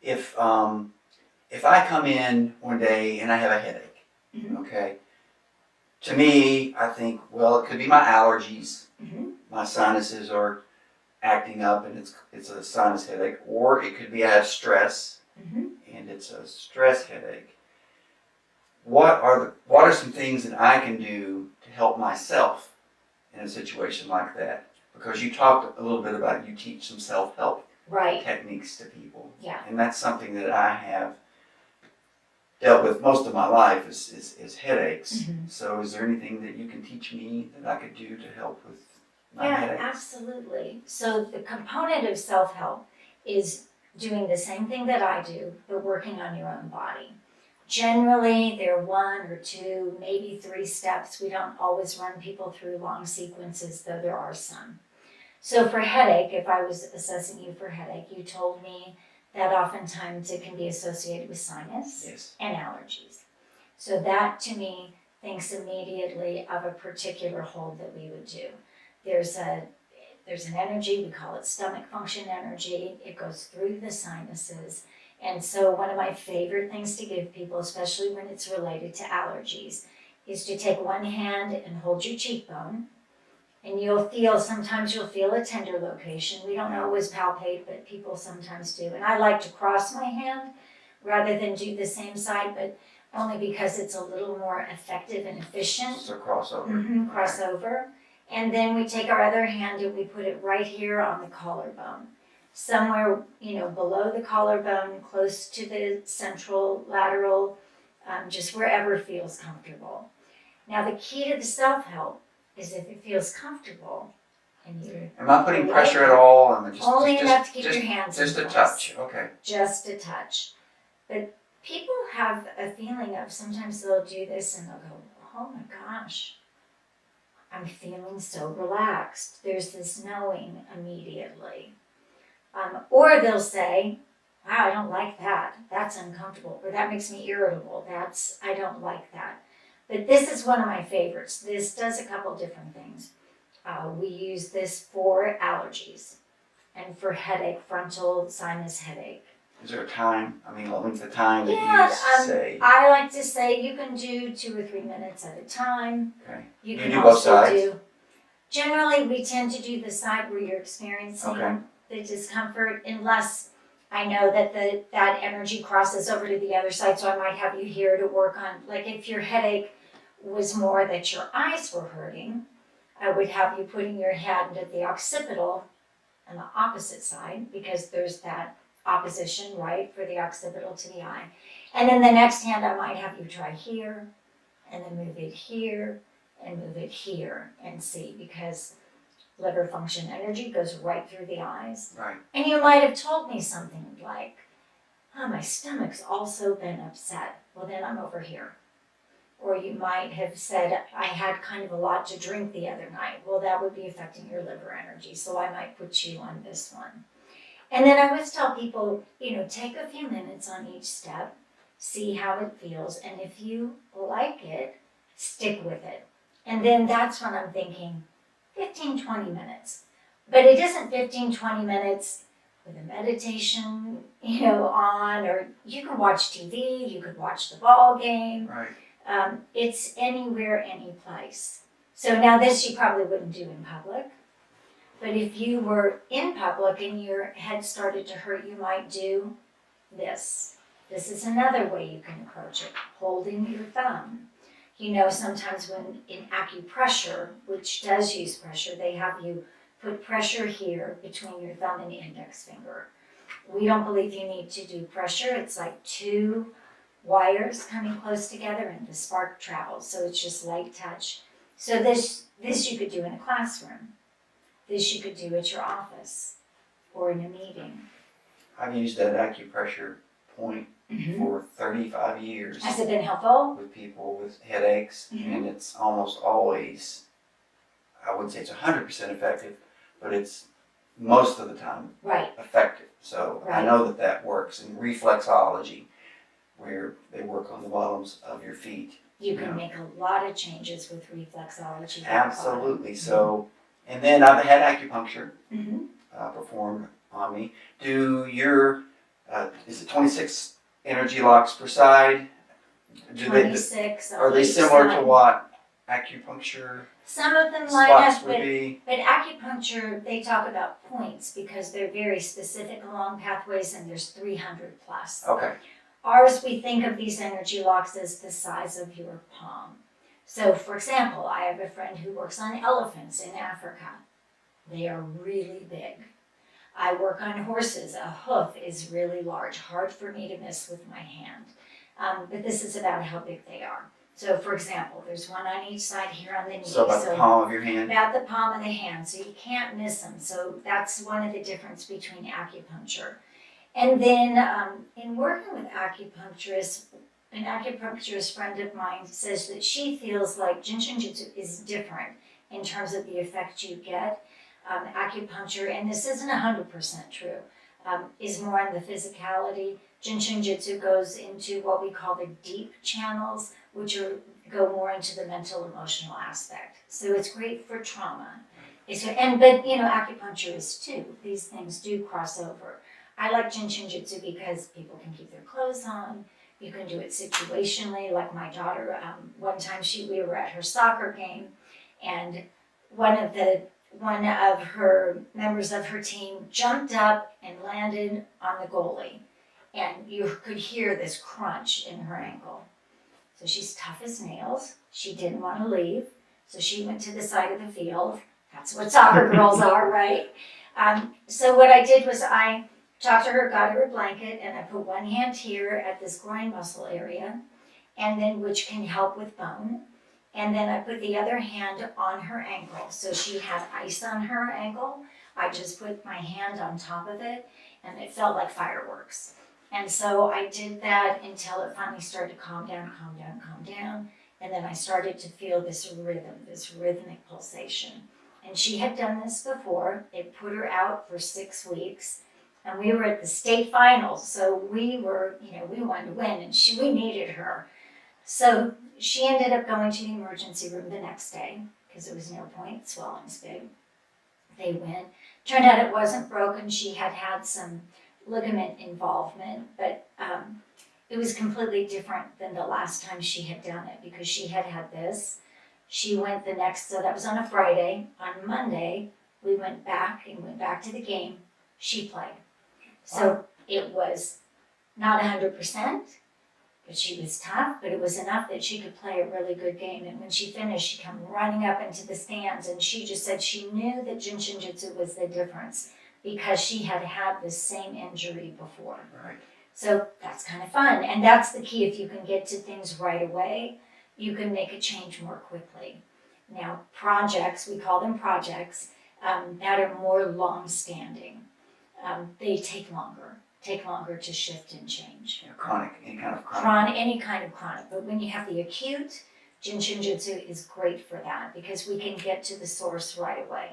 if I come in one day and I have a headache, okay, to me, I think, well, it could be my allergies. My sinuses are acting up and it's a sinus headache, or it could be I have stress and it's a stress headache. What are some things that I can do to help myself in a situation like that? Because you talked a little bit about you teach some self-help techniques to people. Yeah. And that's something that I have dealt with most of my life is headaches. So is there anything that you can teach me that I could do to help with my headaches? Absolutely. So the component of self-help is doing the same thing that I do, but working on your own body. Generally, there are 1 or 2, maybe 3 steps. We don't always run people through long sequences, though there are some. So for headache, if I was assessing you for headache, you told me that oftentimes it can be associated with sinus and allergies. So that, to me, thinks immediately of a particular hold that we would do. There's an energy, we call it stomach function energy. It goes through the sinuses. And so one of my favorite things to give people, especially when it's related to allergies, is to take one hand and hold your cheekbone. And sometimes you'll feel a tender location. We don't always palpate, but people sometimes do. And I like to cross my hand rather than do the same side, but only because it's a little more effective and efficient. So crossover. Crossover. And then we take our other hand and we put it right here on the collarbone. Somewhere, below the collarbone, close to the central lateral, just wherever feels comfortable. Now the key to the self-help is if it feels comfortable and you. Am I putting pressure at all? Only enough to keep your hands in place. Just a touch, okay. Just a touch. But people have a feeling of sometimes they'll do this and they'll go, oh my gosh, I'm feeling so relaxed. There's this knowing immediately. Or they'll say, wow, I don't like that. That's uncomfortable. Or that makes me irritable. I don't like that. But this is one of my favorites. This does a couple different things. We use this for allergies and for headache, frontal sinus headache. Is there a time? A length of time that you say? I like to say you can do 2 or 3 minutes at a time. Okay. You can do both sides? Generally, we tend to do the side where you're experiencing the discomfort, unless I know that that energy crosses over to the other side, so I might have you here to work on, like if your headache was more that your eyes were hurting, I would have you putting your hand at the occipital on the opposite side, because there's that opposition, right, for the occipital to the eye. And then the next hand I might have you try here, and then move it here, and move it here, and see, because liver function energy goes right through the eyes. Right. And you might have told me something like, my stomach's also been upset. Well, then I'm over here. Or you might have said, I had kind of a lot to drink the other night. Well, that would be affecting your liver energy, so I might put you on this one. And then I always tell people, take a few minutes on each step, see how it feels, and if you like it, stick with it. And then that's when I'm thinking 15, 20 minutes. But it isn't 15, 20 minutes with a meditation, on, or you can watch TV, you could watch the ball game. Right. It's anywhere, any place. So now this you probably wouldn't do in public. But if you were in public and your head started to hurt, you might do this. This is another way you can approach it, holding your thumb. Sometimes when in acupressure, which does use pressure, they have you put pressure here between your thumb and index finger. We don't believe you need to do pressure. It's like 2 wires coming close together and the spark travels. So it's just light touch. So this you could do in a classroom. This you could do at your office or in a meeting. I've used that acupressure point for 35 years. Has it been helpful? With people with headaches, and it's almost always, I wouldn't say it's 100% effective, but it's most of the time effective. So I know that works. And reflexology, where they work on the bottoms of your feet. You can make a lot of changes with reflexology. Absolutely. So, and then I've had acupuncture performed on me. Do your is it 26 energy locks per side? 26 Are on they each similar to side. what acupuncture Some of them line spots up, would be? but acupuncture, they talk about points because they're very specific along pathways, and there's 300 plus. Okay. Ours, we think of these energy locks as the size of your palm. So, for example, I have a friend who works on elephants in Africa. They are really big. I work on horses. A hoof is really large, hard for me to miss with my hand. But this is about how big they are. So, for example, there's one on each side here on the knee. So about the palm of your hand? About the palm of the hand, so you can't miss them. So that's one of the difference between acupuncture. And then in working with acupuncturists, an acupuncturist friend of mine says that she feels like Jin Shin Jyutsu is different in terms of the effect you get. Acupuncture, and this isn't 100% true, is more on the physicality. Jin Shin Jyutsu goes into what we call the deep channels, which go more into the mental, emotional aspect. So it's great for trauma. But acupuncture is too. These things do cross over. I like Jin Shin Jyutsu because people can keep their clothes on. You can do it situationally. Like my daughter, one time we were at her soccer game, and one of her members of her team jumped up and landed on the goalie, and you could hear this crunch in her ankle. So she's tough as nails. She didn't want to leave, so she went to the side of the field. That's what soccer girls are, right? So what I did was I talked to her, got her a blanket, and I put one hand here at this groin muscle area, and then which can help with bone. And then I put the other hand on her ankle. So she had ice on her ankle. I just put my hand on top of it, and it felt like fireworks. And so I did that until it finally started to calm down. And then I started to feel this rhythm, this rhythmic pulsation. And she had done this before. It put her out for 6 weeks. And we were at the state finals. So we wanted to win, and we needed her. So she ended up going to the emergency room the next day because there was no point, swelling's big. They went. Turned out it wasn't broken. She had had some ligament involvement, but it was completely different than the last time she had done it because she had had this. She went so that was on a Friday. On Monday, we went back to the game. She played. So it was not 100%. But she was tough, but it was enough that she could play a really good game. And when she finished, she came running up into the stands, and she just said she knew that Jin Shin Jyutsu was the difference because she had had the same injury before. Right. So that's kind of fun. And that's the key. If you can get to things right away, you can make a change more quickly. Now, projects, we call them projects, that are more long-standing. They take longer to shift and change. Chronic, any kind of chronic. Any kind of chronic. But when you have the acute, Jin Shin Jyutsu is great for that because we can get to the source right away.